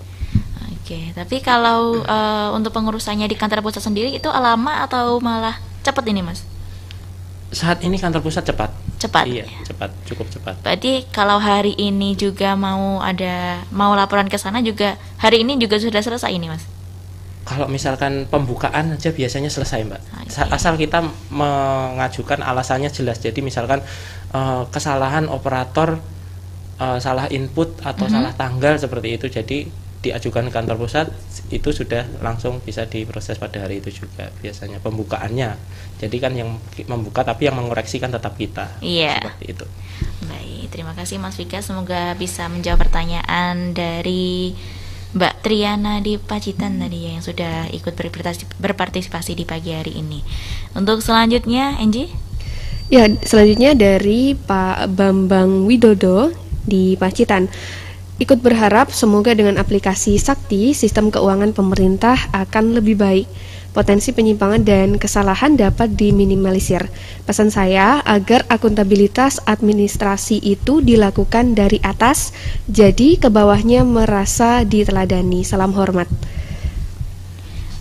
Oke, tapi kalau untuk pengurusannya di kantor pusat sendiri itu lama atau malah cepat ini Mas? Saat ini kantor pusat cepat. Cepat. Iya, cepat, cukup cepat. Berarti kalau hari ini juga mau laporan ke sana juga hari ini juga sudah selesai ini Mas? Kalau misalkan pembukaan aja biasanya selesai Mbak. Asal kita mengajukan alasannya jelas. Jadi misalkan kesalahan operator, salah input atau salah tanggal seperti itu, jadi diajukan ke kantor pusat, itu sudah langsung bisa diproses pada hari itu juga biasanya pembukaannya. Jadi kan yang membuka tapi yang mengoreksi kan tetap kita. Iya. Seperti itu. Baik, terima kasih Mas Vika. Semoga bisa menjawab pertanyaan dari Mbak Triana di Pacitan tadi yang sudah ikut berpartisipasi di pagi hari ini. Untuk selanjutnya, Angie? Ya, selanjutnya dari Pak Bambang Widodo di Pacitan. ikut berharap semoga dengan aplikasi Sakti, sistem keuangan pemerintah akan lebih baik. Potensi penyimpangan dan kesalahan dapat diminimalisir. Pesan saya agar akuntabilitas administrasi itu dilakukan dari atas, jadi ke bawahnya merasa diteladani. Salam hormat.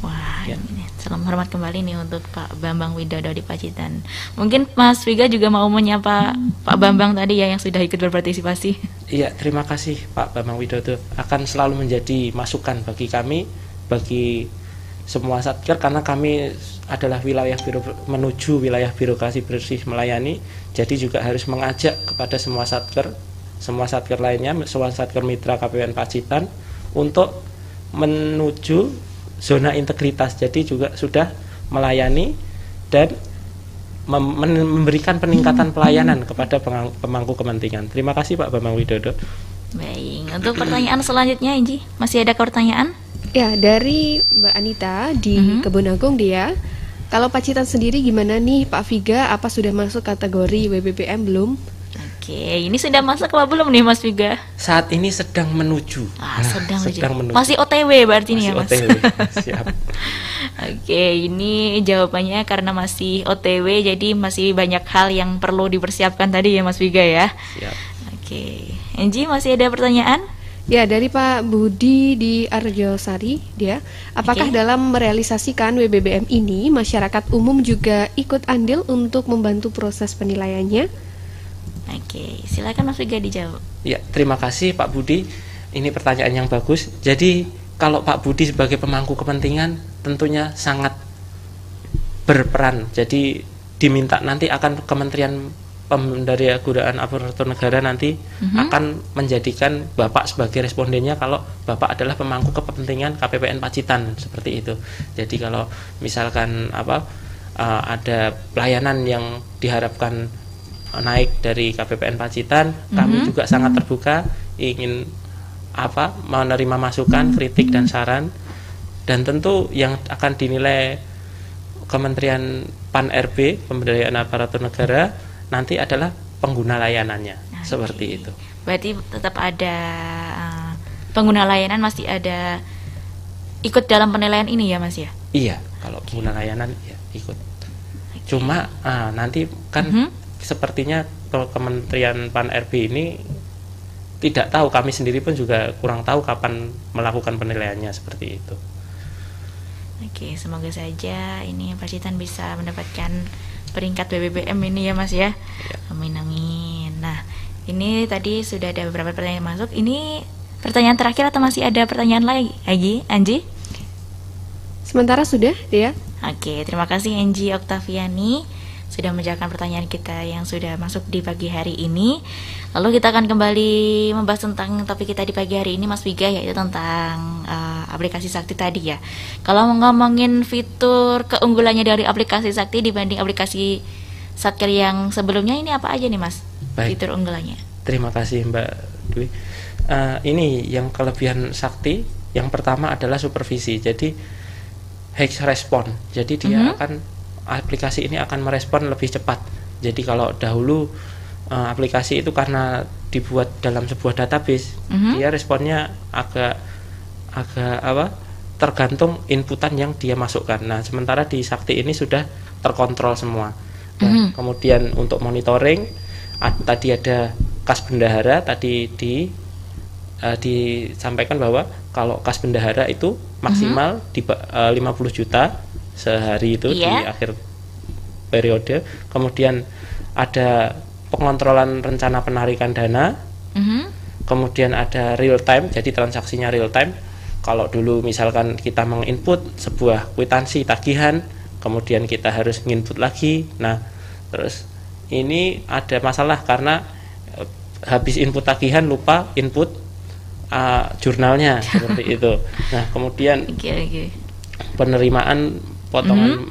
Wah, ini salam hormat kembali nih untuk Pak Bambang Widodo di Pacitan. Mungkin Mas Viga juga mau menyapa Pak Bambang tadi ya yang sudah ikut berpartisipasi. Iya, terima kasih Pak Bambang Widodo. Akan selalu menjadi masukan bagi kami, bagi semua satker, karena kami adalah menuju wilayah birokrasi bersih melayani. Jadi juga harus mengajak kepada semua satker lainnya, semua satker mitra KPPN Pacitan untuk menuju zona integritas. Jadi juga sudah melayani dan memberikan peningkatan pelayanan kepada pemangku kepentingan. Terima kasih Pak Bambang Widodo. Baik, untuk pertanyaan selanjutnya Inji, masih ada pertanyaan? Ya, dari Mbak Anita di Kebun Agung dia. Kalau Pacitan sendiri gimana nih Pak Viga, apa sudah masuk kategori WBBM belum? Oke, ini sudah masuk apa belum nih Mas Viga? Saat ini sedang menuju. Sedang menuju. Masih OTW berarti nih ya Mas? OTW, siap. Oke, ini jawabannya karena masih OTW, jadi masih banyak hal yang perlu dipersiapkan tadi ya Mas Viga ya? Siap. Oke, Enji masih ada pertanyaan? Ya, dari Pak Budi di Arjosari dia, apakah dalam merealisasikan WBBM ini masyarakat umum juga ikut andil untuk membantu proses penilaiannya? Oke, silakan Mas Viga dijawab. Ya, terima kasih Pak Budi. Ini pertanyaan yang bagus. Jadi kalau Pak Budi sebagai pemangku kepentingan tentunya sangat berperan. Jadi diminta nanti akan Kementerian Pemberdayaan Aparatur Negara nanti akan menjadikan Bapak sebagai respondennya kalau Bapak adalah pemangku kepentingan KPPN Pacitan, seperti itu. Jadi kalau misalkan ada pelayanan yang diharapkan naik dari KPPN Pacitan, kami juga sangat terbuka ingin menerima masukan, kritik dan saran, dan tentu yang akan dinilai Kementerian Pan-RB Pemberdayaan Aparatur Negara nanti adalah pengguna layanannya. Seperti itu. Berarti tetap ada pengguna layanan, masih ada ikut dalam penilaian ini ya Mas ya? Iya, kalau pengguna layanan ya ikut. Cuma nanti kan sepertinya Kementerian Pan-RB ini tidak tahu, kami sendiri pun juga kurang tahu kapan melakukan penilaiannya, seperti itu. Oke, semoga saja ini Pacitan bisa mendapatkan peringkat WBBM ini ya Mas ya. Amin amin. Nah, ini tadi sudah ada beberapa pertanyaan masuk. Ini pertanyaan terakhir atau masih ada pertanyaan lagi? Anji? Sementara sudah, dia. Oke, terima kasih Anji Oktaviani sudah menjawab pertanyaan kita yang sudah masuk di pagi hari ini. Lalu kita akan kembali membahas tentang topik kita di pagi hari ini Mas Viga, yaitu tentang aplikasi Sakti tadi ya. Kalau ngomongin fitur keunggulannya dari aplikasi Sakti dibanding aplikasi Satker yang sebelumnya, ini apa aja nih Mas? Baik. Fitur unggulannya. Terima kasih Mbak Dwi. Ini yang kelebihan Sakti, yang pertama adalah supervisi. Jadi hex respon. Jadi dia aplikasi ini akan merespon lebih cepat. Jadi kalau dahulu aplikasi itu karena dibuat dalam sebuah database, dia responnya agak tergantung inputan yang dia masukkan. Nah, sementara di Sakti ini sudah terkontrol semua. Nah, kemudian untuk monitoring tadi ada kas bendahara, tadi disampaikan bahwa kalau kas bendahara itu maksimal di 50 juta sehari itu di akhir periode. Kemudian ada pengontrolan rencana penarikan dana, kemudian ada real time, jadi transaksinya real time. Kalau dulu misalkan kita menginput sebuah kwitansi tagihan, kemudian kita harus nginput lagi. Nah, terus ini ada masalah karena habis input tagihan lupa input jurnalnya seperti itu. Nah, kemudian penerimaan potongan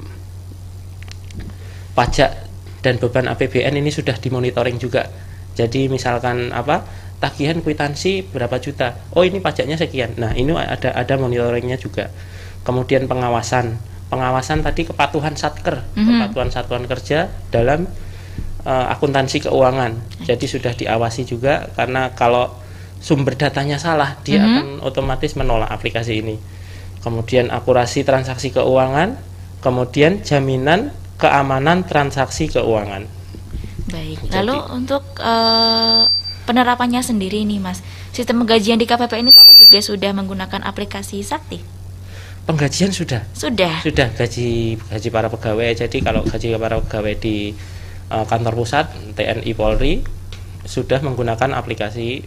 pajak dan beban APBN ini sudah dimonitoring juga. Jadi misalkan tagihan kwitansi berapa juta, oh ini pajaknya sekian. Nah, ini ada monitoringnya juga. Kemudian pengawasan tadi kepatuhan Satker, kepatuhan satuan kerja dalam akuntansi keuangan. Jadi sudah diawasi juga, karena kalau sumber datanya salah, dia akan otomatis menolak aplikasi ini. Kemudian akurasi transaksi keuangan, kemudian jaminan keamanan transaksi keuangan. Baik. Lalu untuk penerapannya sendiri nih Mas, sistem penggajian di KPPN itu juga sudah menggunakan aplikasi Sakti? Penggajian sudah gaji para pegawai. Jadi kalau gaji para pegawai di kantor pusat TNI Polri sudah menggunakan aplikasi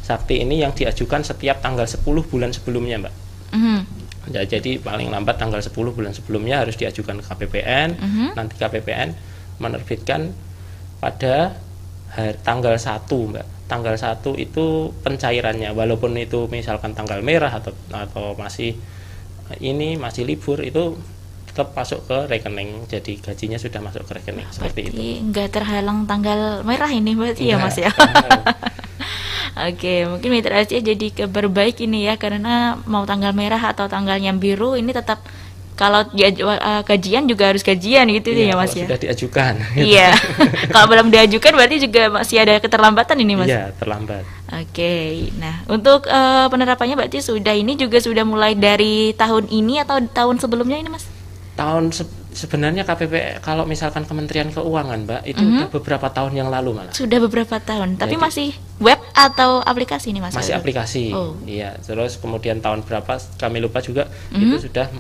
Sakti ini yang diajukan setiap tanggal 10 bulan sebelumnya, Mbak. Ya, jadi paling lambat tanggal 10 bulan sebelumnya harus diajukan ke KPPN. Nanti KPPN menerbitkan pada tanggal 1, Mbak. Tanggal 1 itu pencairannya, walaupun itu misalkan tanggal merah atau masih libur, itu tetap masuk ke rekening. Jadi gajinya sudah masuk ke rekening. Seperti itu. Nggak terhalang tanggal merah ini berarti ya Mas ya. Oke, mungkin Mitra Asia jadi kabar baik ini ya, karena mau tanggal merah atau tanggalnya biru ini tetap kalau gajian juga harus gajian gitu ya Mas ya. Sudah diajukan. Iya. Kalau belum diajukan berarti juga masih ada keterlambatan ini Mas. Iya, terlambat. Oke. Nah, untuk penerapannya berarti ini juga sudah mulai dari tahun ini atau tahun sebelumnya ini Mas? Sebenarnya KPP kalau misalkan Kementerian Keuangan, Mbak, itu udah beberapa tahun yang lalu malah. Sudah beberapa tahun, tapi masih web atau aplikasi ini Mas? Masih aplikasi. Iya, terus kemudian tahun berapa kami lupa juga, itu sudah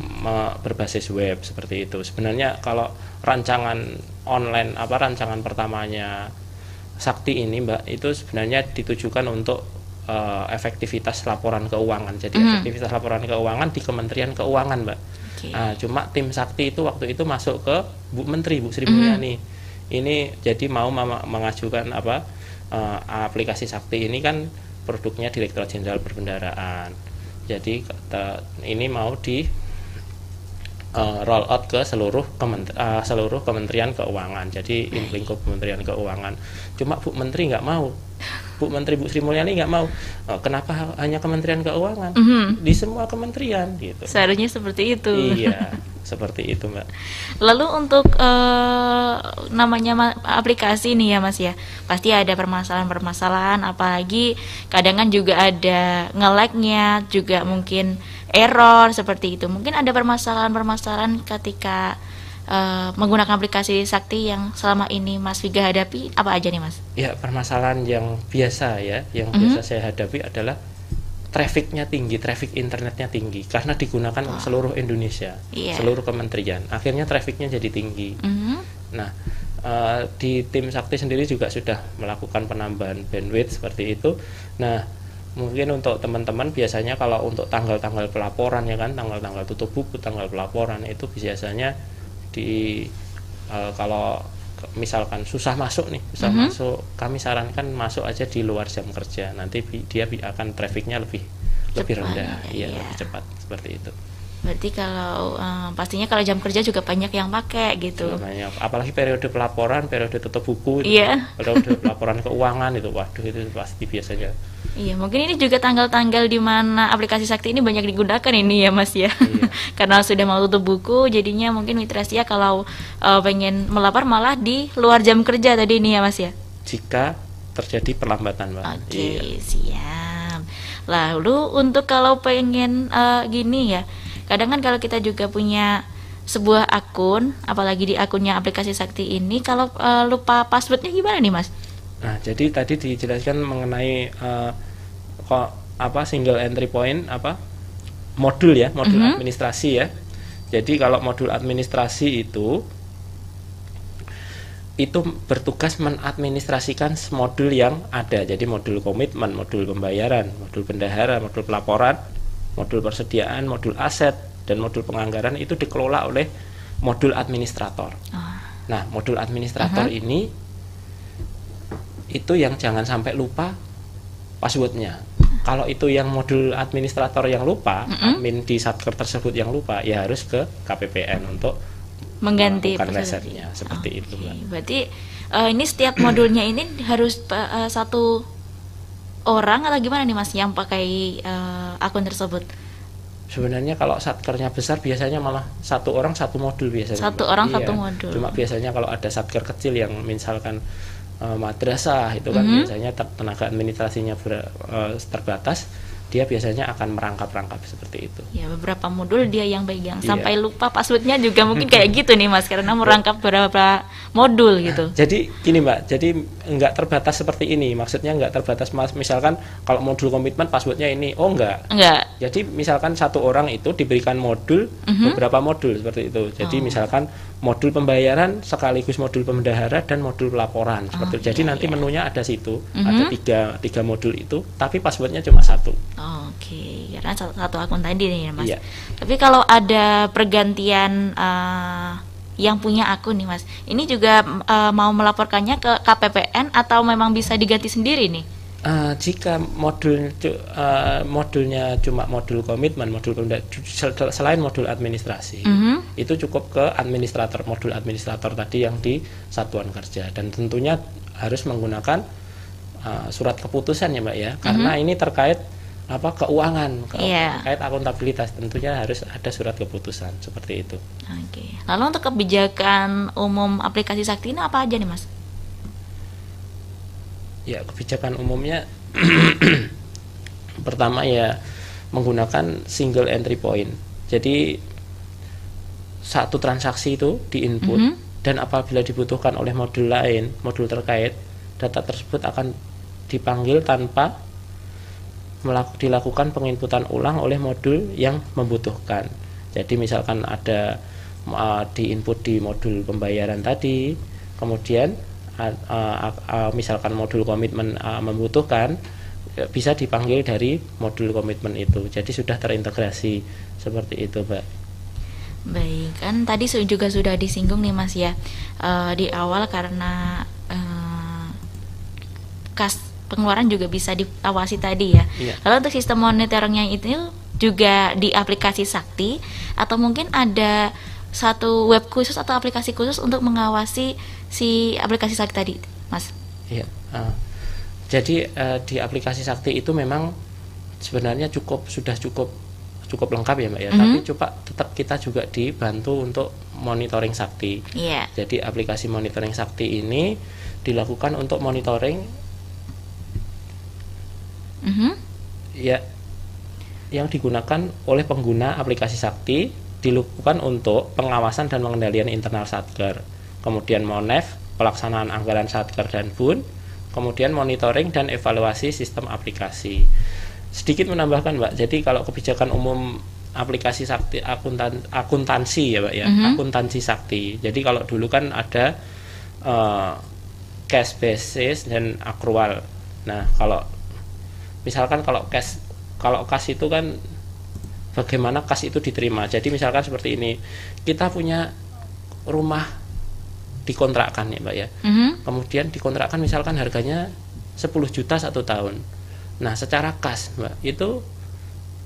berbasis web seperti itu. Sebenarnya kalau rancangan online rancangan pertamanya Sakti ini, Mbak, itu sebenarnya ditujukan untuk efektivitas laporan keuangan. Jadi efektivitas laporan keuangan di Kementerian Keuangan, Mbak. Nah, cuma tim Sakti itu waktu itu masuk ke Bu Menteri, Bu Sri Mulyani. Ini jadi mau mengajukan aplikasi Sakti ini kan produknya Direktorat Jenderal Perbendaharaan. Jadi ini mau di roll out ke seluruh Kementerian Keuangan. Jadi in lingkup Kementerian Keuangan. Cuma Bu Menteri nggak mau. Bu Menteri Bu Sri Mulyani nggak mau. Kenapa hanya Kementerian Keuangan? Di semua kementerian gitu. Seharusnya seperti itu. Iya, seperti itu, Mbak. Lalu untuk namanya aplikasi nih ya Mas ya, pasti ada permasalahan-permasalahan, apalagi kadang kan juga ada nge-lag-nya, juga mungkin error seperti itu. Mungkin ada permasalahan-permasalahan ketika menggunakan aplikasi Sakti yang selama ini Mas Viga hadapi, apa aja nih Mas? Ya, permasalahan yang biasa biasa saya hadapi adalah trafficnya tinggi, traffic internetnya tinggi, karena digunakan seluruh Indonesia, seluruh kementerian. Akhirnya trafficnya jadi tinggi. Nah, di tim Sakti sendiri juga sudah melakukan penambahan bandwidth seperti itu. Nah, mungkin untuk teman-teman biasanya kalau untuk tanggal-tanggal pelaporan ya kan, tanggal-tanggal tutup buku, tanggal pelaporan itu biasanya kalau misalkan susah masuk, kami sarankan masuk aja di luar jam kerja. Nanti dia akan trafficnya lebih rendah, lebih cepat seperti itu. Berarti kalau pastinya kalau jam kerja juga banyak yang pakai gitu. Banyak, apalagi periode pelaporan, periode tutup buku, periode pelaporan keuangan itu, waduh itu pasti biasanya. Iya, mungkin ini juga tanggal-tanggal di mana aplikasi Sakti ini banyak digunakan ini ya Mas ya. Karena sudah mau tutup buku, jadinya mungkin Mitra Asia kalau pengen melapor malah di luar jam kerja tadi ini ya Mas ya. Jika terjadi perlambatan, Mbak. Oke, siap. Lalu untuk kalau pengen gini ya, kadang kan kalau kita juga punya sebuah akun, apalagi di akunnya aplikasi Sakti ini, kalau lupa passwordnya gimana nih Mas? Nah, jadi tadi dijelaskan mengenai single entry point modul administrasi ya. Jadi kalau modul administrasi itu bertugas mengadministrasikan modul yang ada. Jadi modul komitmen, modul pembayaran, modul bendahara, modul pelaporan, modul persediaan, modul aset, dan modul penganggaran itu dikelola oleh modul administrator. Nah, modul administrator ini itu yang jangan sampai lupa passwordnya. Kalau itu yang modul administrator yang lupa, admin di satker tersebut yang lupa, ya harus ke KPPN untuk mengganti resetnya seperti itu, Mbak. Berarti ini setiap modulnya ini harus satu orang atau gimana nih Mas yang pakai akun tersebut? Sebenarnya kalau satkernya besar biasanya malah satu orang satu modul biasanya. Satu orang satu modul. Cuma biasanya kalau ada satker kecil yang misalkan madrasah itu kan biasanya tenaga administrasinya terbatas, dia biasanya akan merangkap-rangkap seperti itu. Ya, beberapa modul dia yang pegang sampai lupa passwordnya juga mungkin kayak gitu nih Mas, karena merangkap beberapa modul gitu. Jadi gini Mbak, jadi nggak terbatas seperti ini, maksudnya nggak terbatas Mas, misalkan kalau modul komitmen passwordnya ini, enggak. Jadi misalkan satu orang itu diberikan modul, beberapa modul seperti itu. Jadi misalkan modul pembayaran sekaligus modul pembendahara dan modul laporan seperti itu. Jadi nanti menunya ada situ, ada tiga modul itu, tapi passwordnya cuma satu. Oke, karena satu akun tadi nih ya Mas. Tapi kalau ada pergantian yang punya akun nih Mas, ini juga mau melaporkannya ke KPPN atau memang bisa diganti sendiri nih? Jika modulnya cuma modul komitmen, selain modul administrasi, itu cukup ke modul administrator tadi yang di satuan kerja, dan tentunya harus menggunakan surat keputusan ya Mbak ya, karena ini terkait keuangan, terkait akuntabilitas, tentunya harus ada surat keputusan seperti itu. Oke. Lalu untuk kebijakan umum aplikasi Sakti ini apa aja nih Mas? Ya, kebijakan umumnya pertama ya menggunakan single entry point. Jadi satu transaksi itu di-input dan apabila dibutuhkan oleh modul lain, modul terkait, data tersebut akan dipanggil tanpa dilakukan penginputan ulang oleh modul yang membutuhkan. Jadi misalkan ada di-input di modul pembayaran tadi, kemudian misalkan modul komitmen membutuhkan, bisa dipanggil dari modul komitmen itu. Jadi sudah terintegrasi seperti itu, Mbak. Baik, kan tadi juga sudah disinggung nih Mas ya di awal, karena kas pengeluaran juga bisa diawasi tadi ya. Lalu untuk sistem monitoringnya itu juga di aplikasi Sakti, atau mungkin ada satu web khusus atau aplikasi khusus untuk mengawasi si aplikasi Sakti tadi, Mas? Iya. Jadi di aplikasi Sakti itu memang sebenarnya sudah cukup lengkap ya Mbak ya. Tapi coba tetap kita juga dibantu untuk monitoring Sakti. Jadi aplikasi monitoring Sakti ini dilakukan untuk monitoring ya yang digunakan oleh pengguna aplikasi Sakti, dilakukan untuk pengawasan dan pengendalian internal Satker, kemudian Monef, pelaksanaan anggaran Satker dan BUN, kemudian monitoring dan evaluasi sistem aplikasi. Sedikit menambahkan Mbak, jadi kalau kebijakan umum aplikasi Sakti akuntansi ya Mbak ya, akuntansi Sakti. Jadi kalau dulu kan ada cash basis dan accrual. Nah, kalau misalkan kalau kas itu kan bagaimana kas itu diterima. Jadi misalkan seperti ini, kita punya rumah dikontrakkan ya Mbak ya. Kemudian dikontrakkan misalkan harganya 10 juta 1 tahun. Nah, secara kas Mbak itu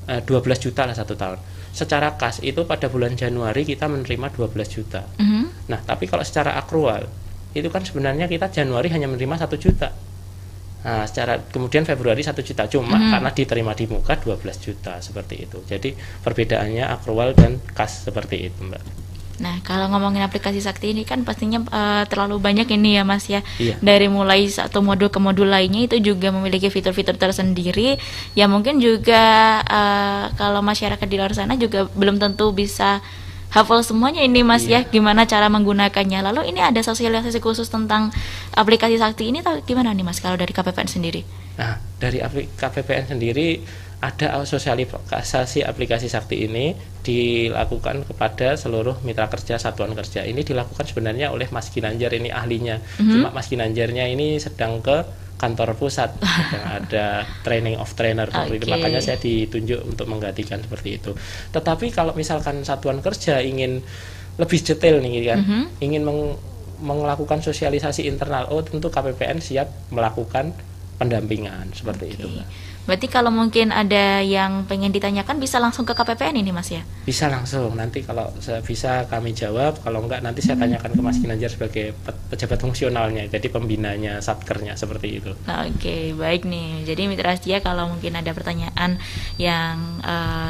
12 juta lah 1 tahun. Secara kas itu pada bulan Januari kita menerima 12 juta. Nah, tapi kalau secara akrual itu kan sebenarnya kita Januari hanya menerima 1 juta. Nah, kemudian Februari 1 juta, cuma karena diterima di muka 12 juta seperti itu. Jadi perbedaannya akrual dan kas seperti itu Mbak. Nah, kalau ngomongin aplikasi Sakti ini kan pastinya terlalu banyak ini ya Mas ya. Dari mulai satu modul ke modul lainnya itu juga memiliki fitur-fitur tersendiri. Ya mungkin juga kalau masyarakat di luar sana juga belum tentu bisa hafal semuanya ini Mas ya, gimana cara menggunakannya. Lalu ini ada sosialisasi khusus tentang aplikasi Sakti ini atau gimana nih Mas kalau dari KPPN sendiri? Nah, dari KPPN sendiri ada sosialisasi aplikasi Sakti ini dilakukan kepada seluruh mitra kerja satuan kerja. Ini dilakukan sebenarnya oleh Mas Ginanjar, ini ahlinya. Cuma Mas Ginanjarnya ini sedang ke kantor pusat, yang ada training of trainer seperti itu, makanya saya ditunjuk untuk menggantikan seperti itu. Tetapi kalau misalkan satuan kerja ingin lebih detail nih kan, ingin melakukan sosialisasi internal, tentu KPPN siap melakukan pendampingan seperti itu, Mbak. Berarti kalau mungkin ada yang pengen ditanyakan bisa langsung ke KPPN ini Mas ya? Bisa langsung, nanti kalau bisa kami jawab, kalau enggak nanti saya tanyakan ke Mas Ginanjar sebagai pejabat fungsionalnya, jadi pembinanya, satkernya, seperti itu. Oke, baik nih. Jadi Mitra Setia kalau mungkin ada pertanyaan yang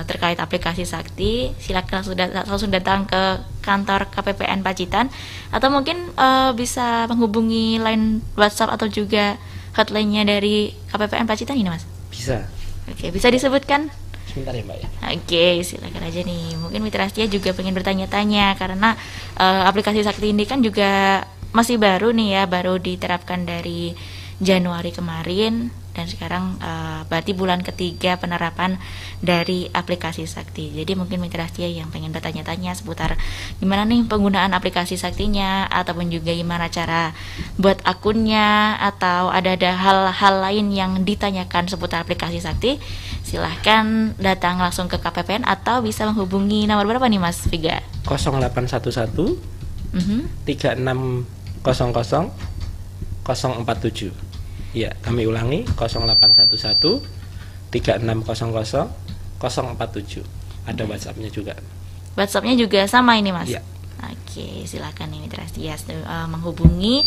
terkait aplikasi Sakti, silakan langsung datang ke kantor KPPN Pacitan, atau mungkin bisa menghubungi line WhatsApp atau juga hotline-nya dari KPPN Pacitan ini Mas? Bisa. Oke, bisa disebutkan? Sebentar ya Mbak ya. Oke, silakan aja nih. Mungkin Mitra Setia juga pengen bertanya-tanya karena aplikasi Sakti ini kan juga masih baru nih ya, baru diterapkan dari Januari kemarin dan sekarang berarti bulan ketiga penerapan dari aplikasi Sakti. Jadi mungkin Mitra Setia yang pengen bertanya-tanya seputar gimana nih penggunaan aplikasi Saktinya, ataupun juga gimana cara buat akunnya, atau ada hal-hal lain yang ditanyakan seputar aplikasi Sakti, silahkan datang langsung ke KPPN atau bisa menghubungi nomor berapa nih Mas Viga? 0811 3600 047. Ya, kami ulangi 0811 3600 047. Ada WhatsApp-nya juga. WhatsApp-nya juga sama ini Mas? Ya. Oke, silakan nih Mitra Setia menghubungi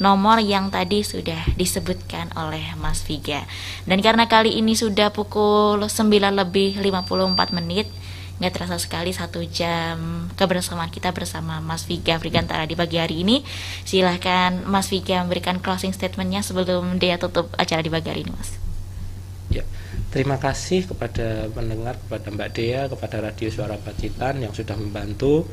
nomor yang tadi sudah disebutkan oleh Mas Viga. Dan karena kali ini sudah pukul 9:54, nggak terasa sekali 1 jam kebersamaan kita bersama Mas Viga Frigantara di pagi hari ini. Silahkan Mas Viga memberikan closing statementnya sebelum dia tutup acara di pagi hari ini Mas. Ya, terima kasih kepada pendengar, kepada Mbak Dea, kepada Radio Suara Pacitan yang sudah membantu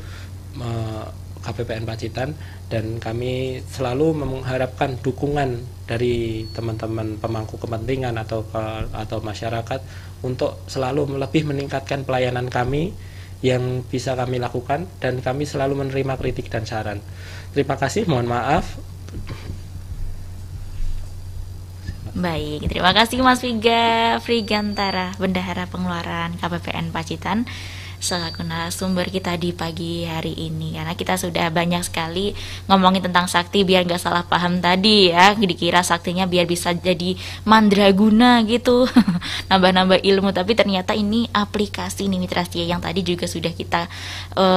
KPPN Pacitan, dan kami selalu mengharapkan dukungan dari teman-teman pemangku kepentingan atau masyarakat untuk selalu lebih meningkatkan pelayanan kami yang bisa kami lakukan, dan kami selalu menerima kritik dan saran. Terima kasih, mohon maaf. Baik, terima kasih Mas Viga Frigantara, Bendahara Pengeluaran KPPN Pacitan, selaku narasumber kita di pagi hari ini. Karena kita sudah banyak sekali ngomongin tentang sakti, biar gak salah paham tadi ya, dikira saktinya biar bisa jadi mandraguna gitu nambah-nambah ilmu, tapi ternyata ini aplikasi nih Mitra Setia yang tadi juga sudah kita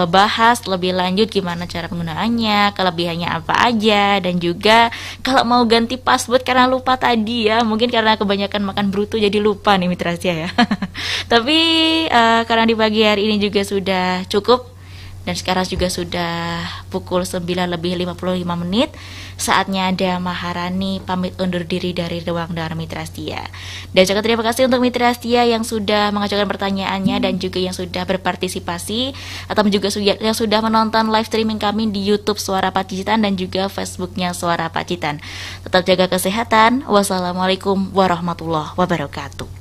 bahas lebih lanjut gimana cara penggunaannya, kelebihannya apa aja, dan juga kalau mau ganti password karena lupa tadi ya, mungkin karena kebanyakan makan bruto jadi lupa nih Mitra Setia ya. Tapi karena di pagi hari ini juga sudah cukup, dan sekarang juga sudah pukul 9:55, saatnya ada Maharani pamit undur diri dari ruang dengar Mitra Setia. Dan juga terima kasih untuk Mitra Setia yang sudah mengajukan pertanyaannya dan juga yang sudah berpartisipasi atau juga yang sudah menonton live streaming kami di YouTube Suara Pacitan dan juga Facebooknya Suara Pacitan. Tetap jaga kesehatan. Wassalamualaikum warahmatullahi wabarakatuh.